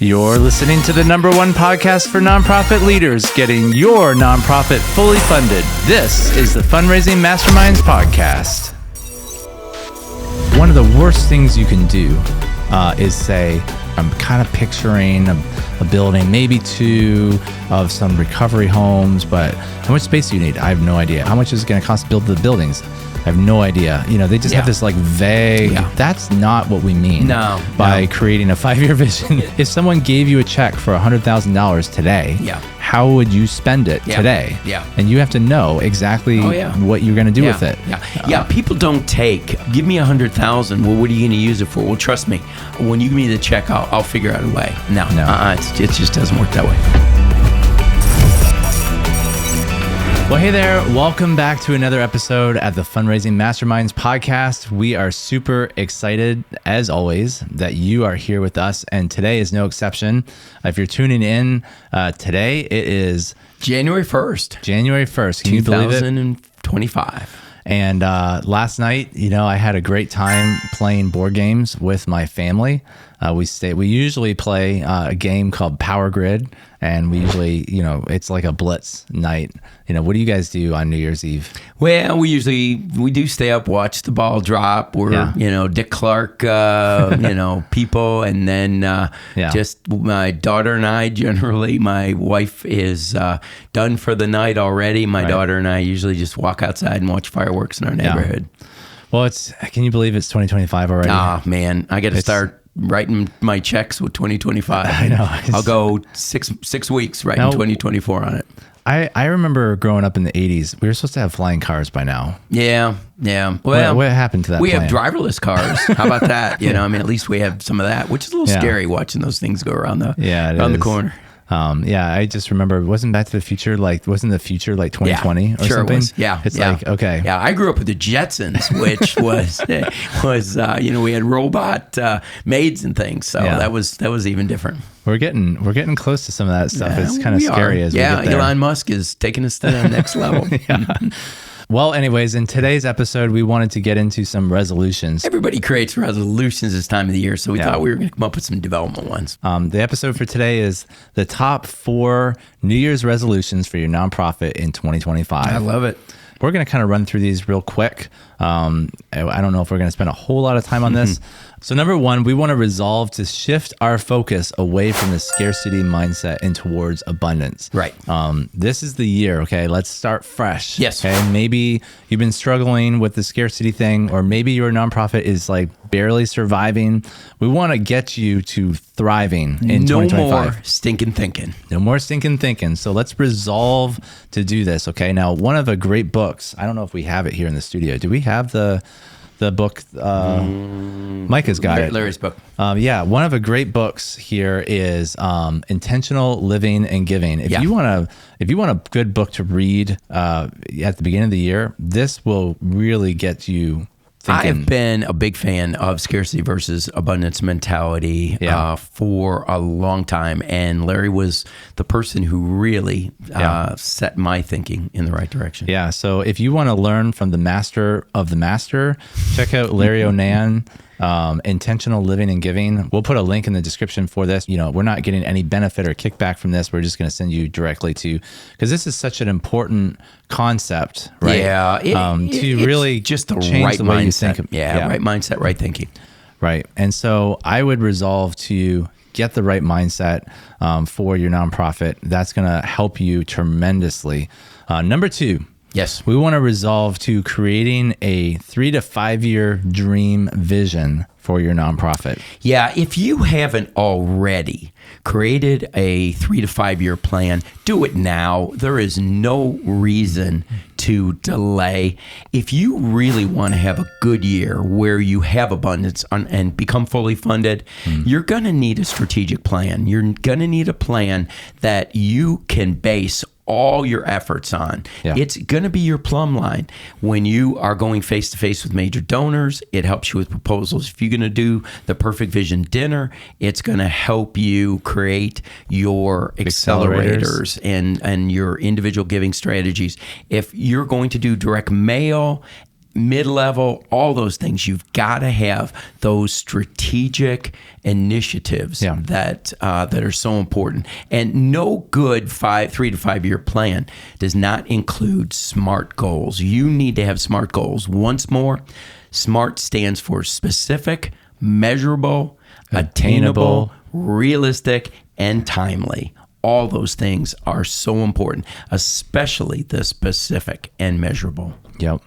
You're listening to the #1 podcast for nonprofit leaders, getting your nonprofit fully funded. This is the Fundraising Masterminds Podcast. One of the worst things you can do is say, I'm kind of picturing a building, maybe two of some recovery homes, but how much space do you need? I have no idea. How much is it going to cost to build the buildings? I have no idea. You know, they just have this like vague, that's not what we mean by creating a 5-year vision. If someone gave you a check for $100,000 today, how would you spend it today? And you have to know exactly what you're going to do with it. People don't give me $100,000. Well, what are you going to use it for? Well, trust me, when you give me the check, I'll figure out a way. No. It just doesn't work that way. Well, hey there. Welcome back to another episode at the Fundraising Masterminds Podcast. We are super excited, as always, that you are here with us, and today is no exception. If you're tuning in today, it is January 1st. January 1st. Can you believe it? 2025. And last night, I had a great time playing board games with my family. We usually play a game called Power Grid, and we usually, it's like a blitz night. What do you guys do on New Year's Eve? Well, we do stay up, watch the ball drop. We're, Dick Clark, people. And then just my daughter and I generally, my wife is done for the night already. My daughter and I usually just walk outside and watch fireworks in our neighborhood. Well, can you believe it's 2025 already? Ah, man, I got to start writing my checks with 2025. I know. I'll go six weeks writing 2024 on it. I remember growing up in the 80s, we were supposed to have flying cars by now. Yeah. Well, what happened to that We plan? have driverless cars. How about that? At least we have some of that, which is a little scary watching those things go around the corner. I just remember, wasn't Back to the Future wasn't the future like 2020 or sure something? It was. Yeah. It's like, okay. Yeah, I grew up with the Jetsons, which was we had robot maids and things. So that was even different. We're getting close to some of that stuff. It's kind of scary as we get there. Elon Musk is taking us to the next level. Well, anyways, in today's episode, we wanted to get into some resolutions. Everybody creates resolutions this time of the year, so we thought we were going to come up with some development ones. The episode for today is the top 4 New Year's resolutions for your nonprofit in 2025. I love it. We're going to kind of run through these real quick. I don't know if we're going to spend a whole lot of time on this. So number 1, we want to resolve to shift our focus away from the scarcity mindset and towards abundance. Right. This is the year, okay? Let's start fresh. Yes. Okay. Maybe you've been struggling with the scarcity thing, or maybe your nonprofit is like barely surviving. We want to get you to thriving in 2025. No more stinking thinking. No more stinking thinking. So let's resolve to do this, okay? Now, one of the great books, I don't know if we have it here in the studio. Do we have the book? Micah's got it. Larry's book. One of the great books here is Intentional Living and Giving. If you want a good book to read at the beginning of the year, this will really get you thinking. I've been a big fan of scarcity versus abundance mentality for a long time, and Larry was the person who really set my thinking in the right direction. Yeah, so if you want to learn from the master of the master, check out Larry Onan, Intentional Living and Giving. We'll put a link in the description for this. We're not getting any benefit or kickback from this. We're just going to send you directly to, because this is such an important concept, right? Yeah. To really just the change right the way mindset. you think. Right mindset, right thinking. Right. And so I would resolve to get the right mindset for your nonprofit. That's going to help you tremendously. Number 2. Yes. We want to resolve to creating a 3 to 5 year dream vision for your nonprofit. Yeah, if you haven't already created a 3 to 5 year plan, do it now. There is no reason to delay. If you really want to have a good year where you have abundance and become fully funded, you're going to need a strategic plan. You're going to need a plan that you can base all your efforts on. Yeah. It's going to be your plumb line. When you are going face to face with major donors, it helps you with proposals. If you're going to do the Perfect Vision Dinner, it's going to help you create your accelerators and your individual giving strategies. If you're going to do direct mail, mid-level, all those things. You've got to have those strategic initiatives that are so important. And no good 3 to 5 year plan does not include SMART goals. You need to have SMART goals. Once more, SMART stands for specific, measurable, attainable, realistic, and timely. All those things are so important, especially the specific and measurable. Yep.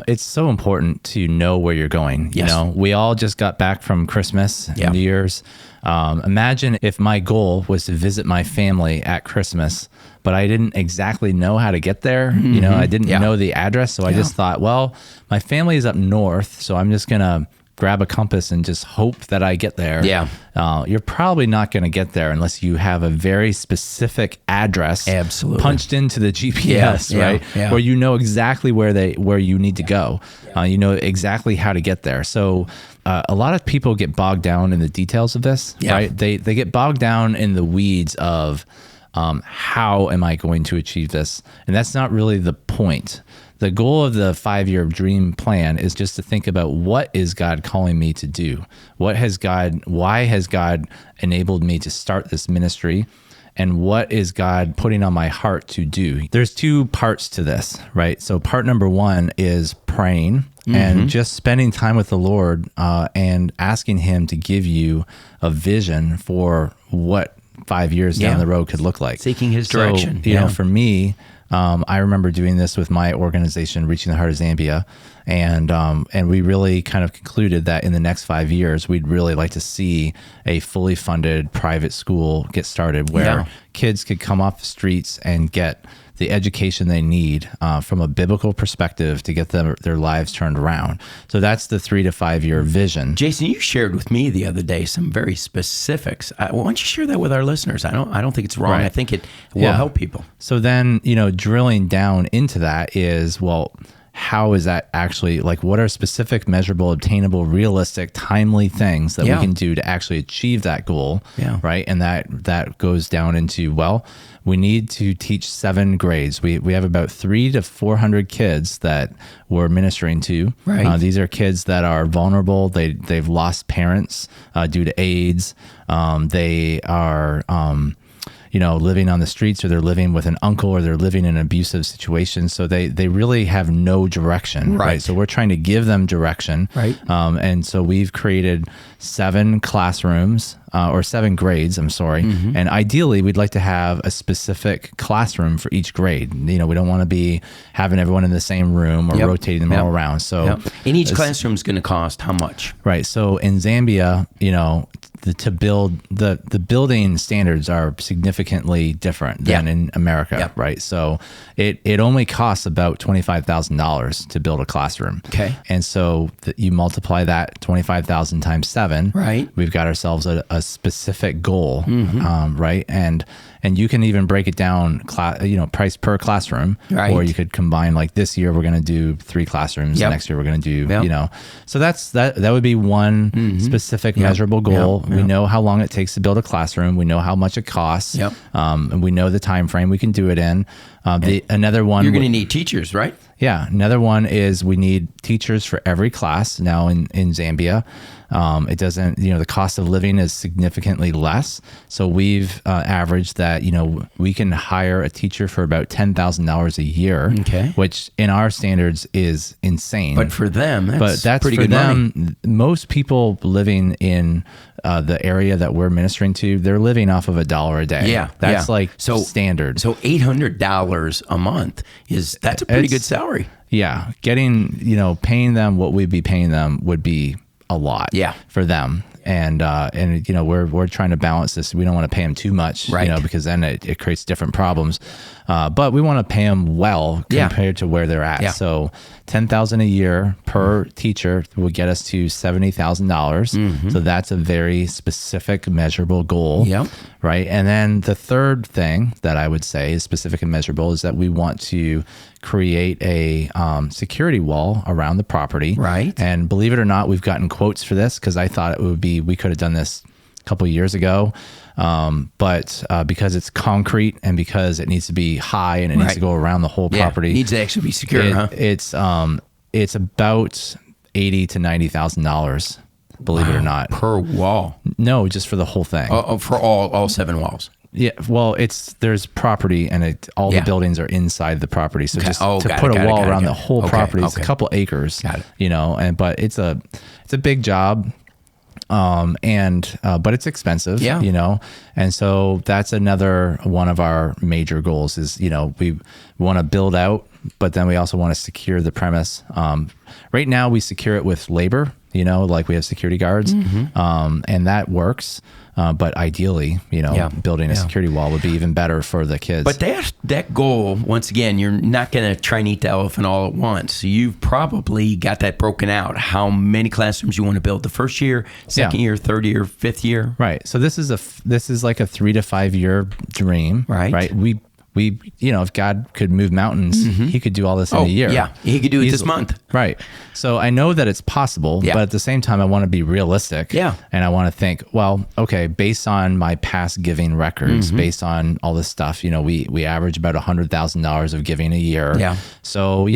It's so important to know where you're going. Yes. You know, we all just got back from Christmas and New Year's. Imagine if my goal was to visit my family at Christmas, but I didn't exactly know how to get there. Mm-hmm. You know, I didn't know the address. So I just thought, well, my family is up north, so I'm just going to grab a compass and just hope that I get there. Yeah. You're probably not going to get there unless you have a very specific address punched into the GPS, right? Yeah. Where you know exactly where you need to go. You know exactly how to get there. So a lot of people get bogged down in the details of this, right? They get bogged down in the weeds of how am I going to achieve this? And that's not really the point. The goal of the 5-year dream plan is just to think about, what is God calling me to do? Why has God enabled me to start this ministry? And what is God putting on my heart to do? There's 2 parts to this, right? So part number 1 is praying and just spending time with the Lord and asking him to give you a vision for what 5 years down the road could look like. Seeking his direction. You know, for me, I remember doing this with my organization, Reaching the Heart of Zambia, and we really kind of concluded that in the next 5 years, we'd really like to see a fully funded private school get started where kids could come off the streets and get the education they need from a biblical perspective to get their lives turned around. So that's the 3 to 5 year vision. Jason, you shared with me the other day some very specifics. Why don't you share that with our listeners? I don't think it's wrong. Right. I think it will help people. So then, you know, drilling down into that is, well, how is that actually, like, what are specific, measurable, obtainable, realistic, timely things that we can do to actually achieve that goal, right? And that goes down into, well, we need to teach 7 grades. We have about 300 to 400 kids that we're ministering to. Right. These are kids that are vulnerable. They've lost parents due to AIDS. They are living on the streets, or they're living with an uncle, or they're living in an abusive situation. So they really have no direction, right? So we're trying to give them direction. Right. And so we've created 7 classrooms, or 7 grades, I'm sorry. Mm-hmm. And ideally, we'd like to have a specific classroom for each grade. You know, we don't want to be having everyone in the same room or rotating them all around. So and each classroom is going to cost how much? Right. So in Zambia, you know, to build the building standards are significantly different than in America, right? So it only costs about $25,000 to build a classroom. Okay. And so you multiply that 25,000 times 7, right? We've got ourselves a specific goal, right? And you can even break it down, price per classroom, right? Or you could combine, like, this year we're going to do 3 classrooms. Next year we're going to do, so that would be one specific measurable goal. We know how long it takes to build a classroom. We know how much it costs. And we know the time frame we can do it in. Another one, you're going to need teachers, right? Yeah. Another one is we need teachers for every class now in Zambia. It doesn't, the cost of living is significantly less. So we've averaged that, we can hire a teacher for about $10,000 a year, which in our standards is insane. But for them, that's pretty for good them. Money. Most people living in the area that we're ministering to, they're living off of $1 a day. Yeah. That's standard. So $800 a month that's a pretty good salary. Yeah. Getting, paying them what we'd be paying them would be a lot for them. And we're trying to balance this. We don't want to pay them too much, right? Because then it creates different problems. But we want to pay them well compared to where they're at. Yeah. So $10,000 a year per teacher would get us to $70,000. So that's a very specific, measurable goal, right? And then the third thing that I would say is specific and measurable is that we want to create a security wall around the property. Right. And believe it or not, we've gotten quotes for this because I thought we could have done this a couple of years ago. But because it's concrete and because it needs to be high and it needs to go around the whole property. It needs to actually be secure, It's it's about $80,000 to $90,000, believe it or not. Per wall? No, just for the whole thing. For all 7 walls? Yeah, well, there's property, and all the buildings are inside the property. So just to put a wall around the whole property, it's a couple acres. Got it. But it's a big job, but it's expensive. Yeah. And so that's another one of our major goals is we want to build out, but then we also want to secure the premise. Right now we secure it with labor. Like we have security guards, and that works. But ideally, building a security wall would be even better for the kids. But that goal, once again, you're not going to try and eat the elephant all at once. So you've probably got that broken out. How many classrooms you want to build the first year, second year, third year, fifth year? Right. So this is like a 3 to 5 year dream. Right. We if God could move mountains, he could do all this in a year. Yeah, he could do it this month. Right. So I know that it's possible, but at the same time, I want to be realistic. Yeah. And I want to think, well, okay, based on my past giving records, based on all this stuff, we average about $100,000 of giving a year. Yeah. So,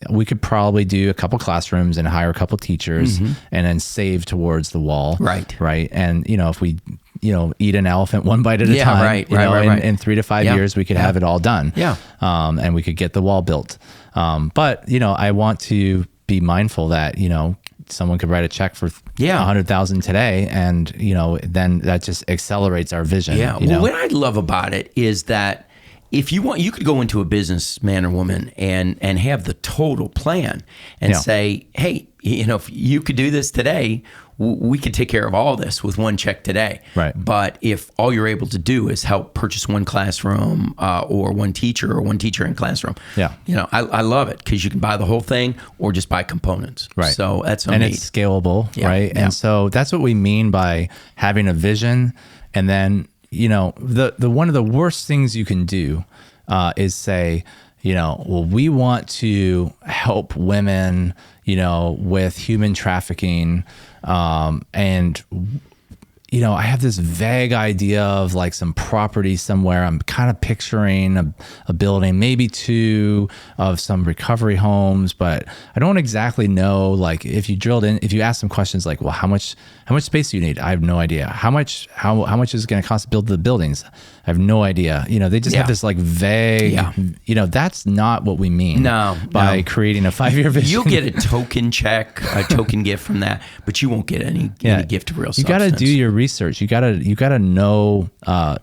we could probably do a couple classrooms and hire a couple teachers and then save towards the wall. Right. Right. And, if we eat an elephant one bite at a time. Right. In 3 to 5 years, we could have it all done. Yeah. And we could get the wall built. But I want to be mindful that, someone could write a check for $100,000 today, and, then that just accelerates our vision. Yeah. Well, what I love about it is that if you want, you could go into a business man or woman and have the total plan and say, hey, if you could do this today, we could take care of all this with one check today. Right. But if all you're able to do is help purchase one classroom or one teacher in classroom, I love it because you can buy the whole thing or just buy components. Right. So that's and it's scalable, right? And so that's what we mean by having a vision. And then, the one of the worst things you can do is say, well, we want to help women, with human trafficking. And I have this vague idea of like some property somewhere. I'm kind of picturing a building, maybe 2 of some recovery homes, but I don't exactly know. Like if you ask some questions like, well, how much space do you need? I have no idea. How much is it going to cost to build the buildings? I have no idea. They just have this like vague, that's not what we mean by creating a 5-year vision. You'll get a token check, a token gift from that, but you won't get any gift of real substance. You got to do your research. You gotta know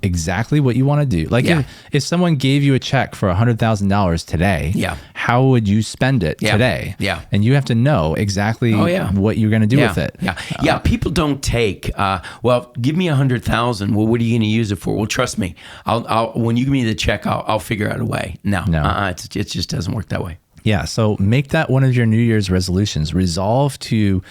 exactly what you want to do. Like if someone gave you a check for $100,000 today, how would you spend it today? Yeah. And you have to know exactly what you're going to do with it. Yeah. People don't take, well, give me $100,000. Well, what are you going to use it for? Well, trust me, I'll when you give me the check, I'll figure out a way. No. It just doesn't work that way. Yeah. So make that one of your New Year's resolutions. Resolve to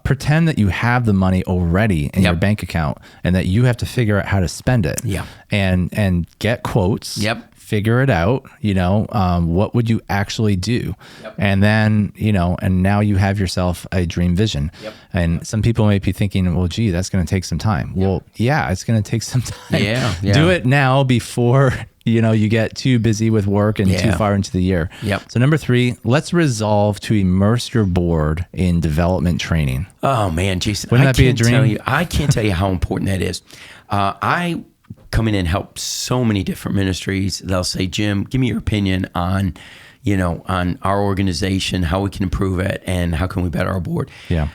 pretend that you have the money already in your bank account and that you have to figure out how to spend it. Yeah. And get quotes. Yep. Figure it out, what would you actually do? Yep. And then, and now you have yourself a dream vision. Yep. And some people may be thinking, well, gee, that's going to take some time. Yep. Well, yeah, it's going to take some time. Yeah. Do it now before, you get too busy with work and too far into the year. Yep. So number 3, let's resolve to immerse your board in development training. Oh man, Jason, wouldn't that be a dream? I can't tell you how important that is. I come in and help so many different ministries. They'll say, Jim, give me your opinion on, on our organization, how we can improve it, and how can we better our board. Yeah.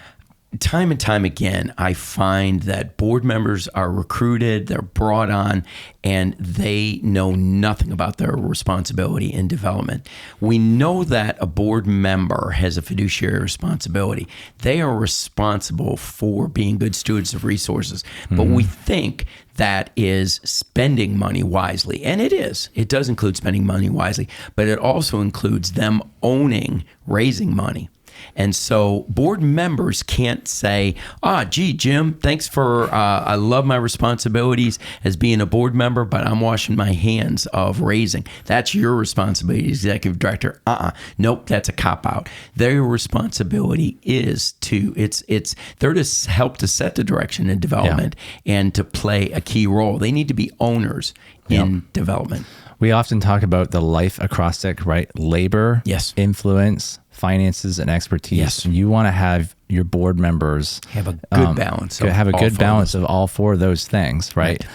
Time and time again, I find that board members are recruited, they're brought on, and they know nothing about their responsibility in development. We know that a board member has a fiduciary responsibility. They are responsible for being good stewards of resources, but we think that is spending money wisely. And it is. It does include spending money wisely, but it also includes them owning raising money. And so board members can't say, gee, Jim, thanks for, I love my responsibilities as being a board member, but I'm washing my hands of raising. That's your responsibility, executive director. Nope, that's a cop-out. Their responsibility is they're to help to set the direction in development and to play a key role. They need to be owners in development. We often talk about the L.I.F.E acrostic, right? Labor, influence, finances, and expertise. Yes. You want to have your board members have a good balance. Of all four of those things, right?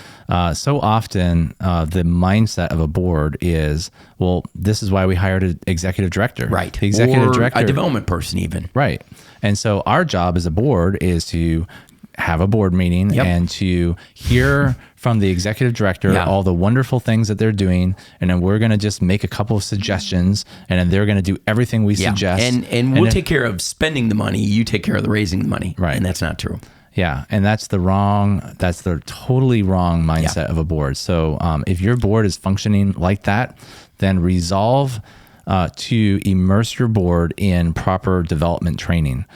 So often the mindset of a board is, well, this is why we hired an executive director. Right. The executive director, a development person even. Right. And so our job as a board is to have a board meeting and to hear from the executive director all the wonderful things that they're doing, and then we're going to just make a couple of suggestions, and then they're going to do everything we suggest. And we'll take care of spending the money. You take care of the raising the money. Right. And that's not true. Yeah, and that's the totally wrong mindset of a board. So if your board is functioning like that, then resolve to immerse your board in proper development training,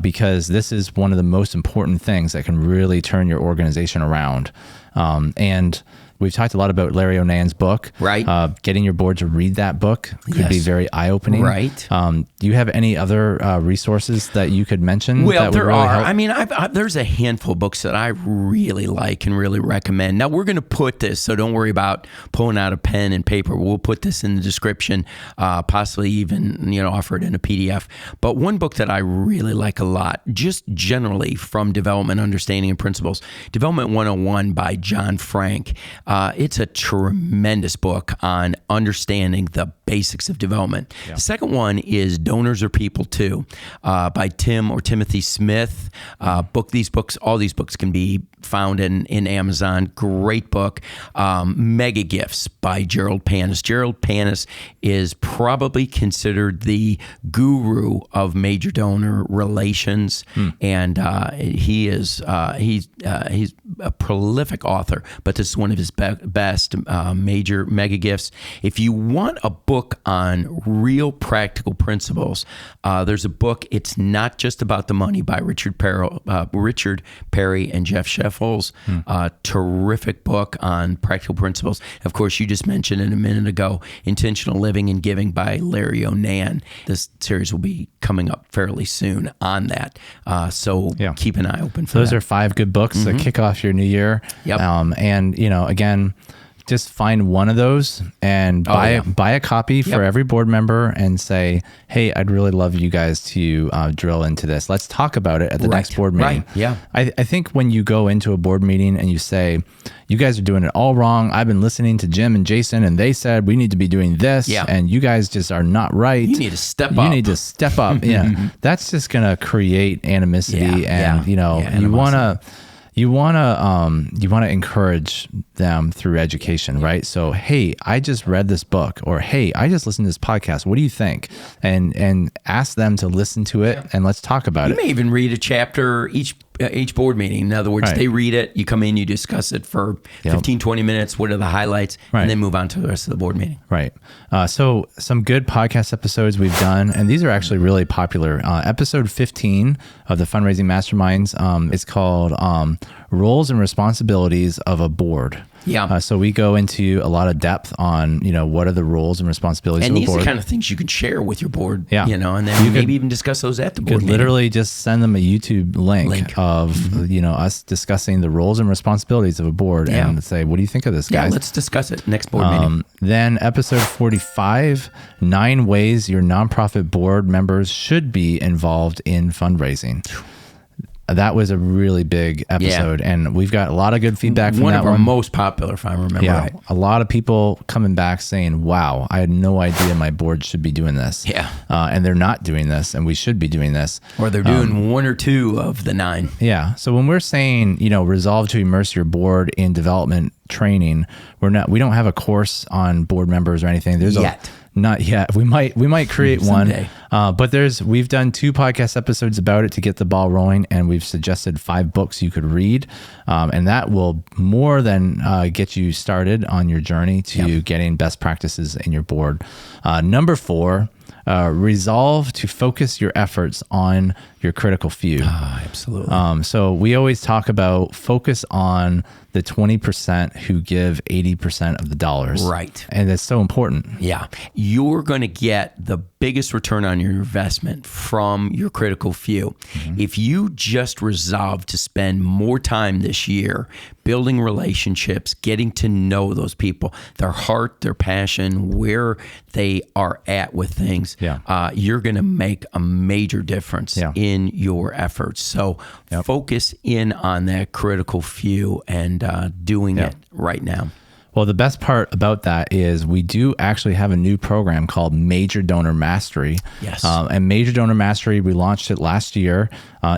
because this is one of the most important things that can really turn your organization around. And we've talked a lot about Larry Onan's book. Right. Getting your board to read that book could be very eye-opening. Right. Do you have any other resources that you could mention? Well, there really are. help? I mean, there's a handful of books that I really like and really recommend. Now, we're going to put this, so don't worry about pulling out a pen and paper. We'll put this in the description, possibly even offer it in a PDF. But one book that I really like a lot, just generally from Development Understanding and Principles, Development 101 by John Frank. It's a tremendous book on understanding the basics of development. Yeah. The second one is Donors Are People Too, by Timothy Smith. All these books can be found in Amazon. Great book. Mega Gifts by Gerald Panis. Gerald Panis is probably considered the guru of major donor relations, and he's a prolific author. But this is one of his best major mega gifts. If you want a book on real practical principles, there's a book. It's not just about the money by Richard Perry and Jeff Sheffield. Terrific book on practical principles. Of course, you just mentioned it a minute ago, Intentional Living and Giving by Larry Onan. This series will be coming up fairly soon on that. So keep an eye open for those are 5 good books that kick off your new year. Yep. And again, just find one of those and buy a copy for every board member and say, hey, I'd really love you guys to drill into this. Let's talk about it at the next board meeting. Right. Yeah. I think when you go into a board meeting and you say, you guys are doing it all wrong. I've been listening to Jim and Jason and they said we need to be doing this and you guys just are not right. You need to step up. You need to step up. That's just going to create animosity and you want to encourage them through education, right? So, hey, I just read this book, or hey, I just listened to this podcast. What do you think? And ask them to listen to it, and let's talk about it. You may even read a chapter each board meeting. In other words, they read it, you come in, you discuss it for 15, 20 minutes. What are the highlights? And then move on to the rest of the board meeting. Right. So some good podcast episodes we've done, and these are actually really popular. Episode 15 of the Fundraising Masterminds is called Roles and Responsibilities of a Board. Yeah. So we go into a lot of depth on, what are the roles and responsibilities of a board. And these are the kind of things you can share with your board, and then you maybe even discuss those at the board meeting. Literally just send them a YouTube link of, us discussing the roles and responsibilities of a board and say, what do you think of this, guys? Yeah, let's discuss it next board meeting. Then episode 45, 9 ways your nonprofit board members should be involved in fundraising. That was a really big episode, and we've got a lot of good feedback from that one. One of our most popular, if I remember right. A lot of people coming back saying, wow, I had no idea my board should be doing this. Yeah. And they're not doing this, and we should be doing this. Or they're doing 1 or 2 of the 9. Yeah. So when we're saying, resolve to immerse your board in development training, we don't have a course on board members or anything. Not yet. We might create one, but we've done 2 podcast episodes about it to get the ball rolling, and we've suggested 5 books you could read, and that will more than get you started on your journey to getting best practices in your board. Number 4. Resolve to focus your efforts on your critical few. Absolutely. So we always talk about focus on the 20% who give 80% of the dollars. Right. And it's so important. Yeah. You're going to get the biggest return on your investment from your critical few. If you just resolve to spend more time this year building relationships, getting to know those people, their heart, their passion, where they are at with things, you're going to make a major difference in your efforts. So focus in on that critical few and doing it right now. Well, the best part about that is we do actually have a new program called Major Donor Mastery. Yes. And Major Donor Mastery, we launched it last year.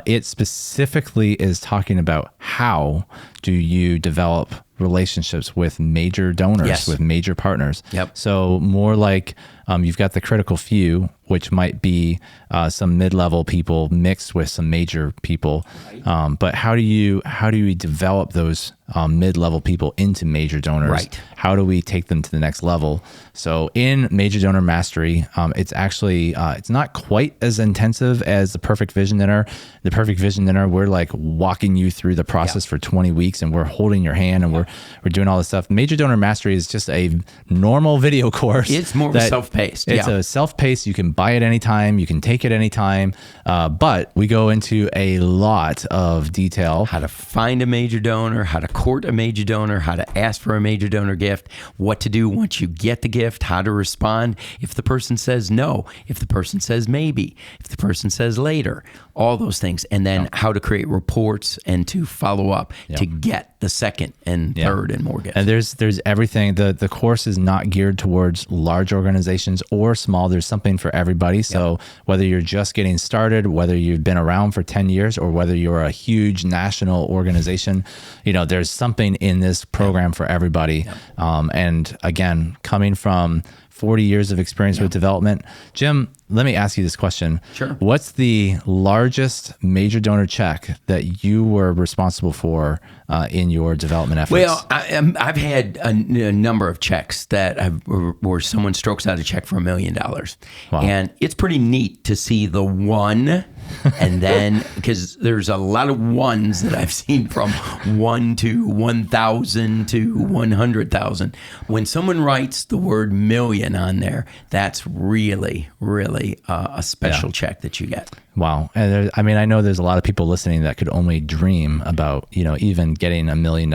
It specifically is talking about how do you develop relationships with major donors, with major partners. So more like you've got the critical few, which might be some mid-level people mixed with some major people. But how do you develop those mid-level people into major donors? How do we take them to the next level? So in Major Donor Mastery, it's actually it's not quite as intensive as the Perfect Vision Dinner. The Perfect Vision Dinner, we're like walking you through the process for 20 weeks, and we're holding your hand, and we're doing all this stuff. Major Donor Mastery is just a normal video course. It's more self-paced. It's a self-paced. You can buy it anytime. You can take it anytime. But we go into a lot of detail. How to find a major donor, how to court a major donor, how to ask for a major donor gift, what to do once you get the gift, how to respond if the person says no, if the person says maybe, if the person says later, all those things. And then how to create reports and to follow up to get the second and third and more gifts. And there's everything. The course is not geared towards large organizations or small. There's something for everybody. So whether you're just getting started, whether you've been around for 10 years, or whether you're a huge national organization, there's something in this program for everybody. And again, coming from 40 years of experience with development. Jim, let me ask you this question. Sure. What's the largest major donor check that you were responsible for in your development efforts? Well, I've had a number of checks where someone strokes out a check for $1 million. Wow. And it's pretty neat to see the one, and then, because there's a lot of ones that I've seen from 1 to 1,000 to 100,000. When someone writes the word million on there, that's really, really a special check that you get. Wow. And I know there's a lot of people listening that could only dream about, even getting $1 million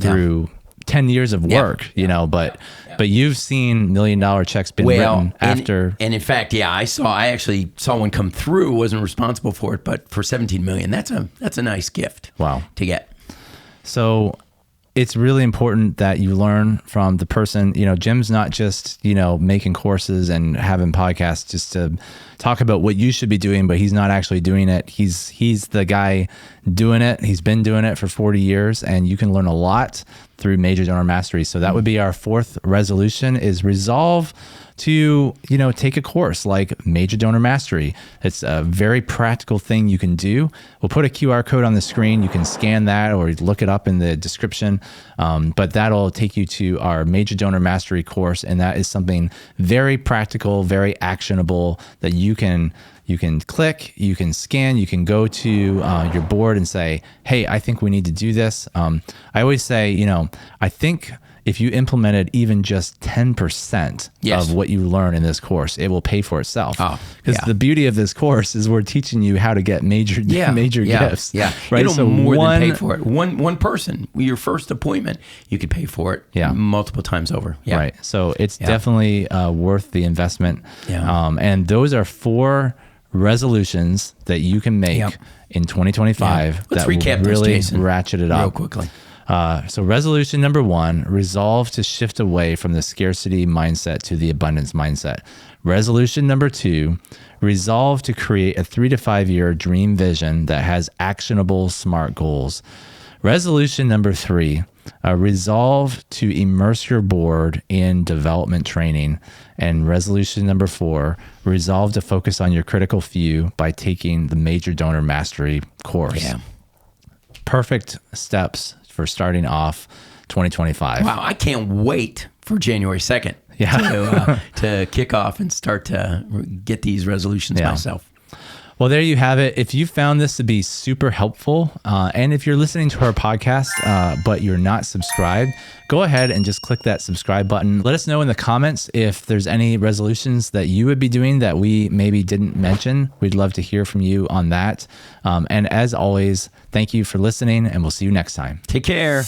through 10 years of work, but you've seen $1 million checks been written after. And in fact, I actually saw one come through, wasn't responsible for it, but for 17 million, that's a nice gift to get. So it's really important that you learn from the person. Jim's not just, making courses and having podcasts just to talk about what you should be doing, but he's not actually doing it. He's the guy doing it. He's been doing it for 40 years, and you can learn a lot through Major Donor Mastery. So that would be our fourth resolution, is resolve to, take a course like Major Donor Mastery. It's a very practical thing you can do. We'll put a QR code on the screen. You can scan that or look it up in the description. But that'll take you to our Major Donor Mastery course. And that is something very practical, very actionable that you can click, you can scan, you can go to your board and say, hey, I think we need to do this. I always say, I think if you implemented even just 10% of what you learn in this course, it will pay for itself. Because the beauty of this course is we're teaching you how to get major gifts. Right. It'll so more than pay for it. One person, your first appointment, you could pay for it multiple times over. Right. So it's definitely worth the investment. And those are 4 resolutions that you can make in 2025 Let's that recap will really this, Jason, ratchet it up real quickly. So resolution number 1, resolve to shift away from the scarcity mindset to the abundance mindset. Resolution number 2, resolve to create a 3 to 5 year dream vision that has actionable SMART goals. Resolution number 3, resolve to immerse your board in development training. And resolution number 4, resolve to focus on your critical few by taking the Major Donor Mastery course. Perfect steps for starting off 2025. Wow, I can't wait for January 2nd to kick off and start to get these resolutions myself. Well, there you have it. If you found this to be super helpful, and if you're listening to our podcast, but you're not subscribed, go ahead and just click that subscribe button. Let us know in the comments if there's any resolutions that you would be doing that we maybe didn't mention. We'd love to hear from you on that. And as always, thank you for listening, and we'll see you next time. Take care.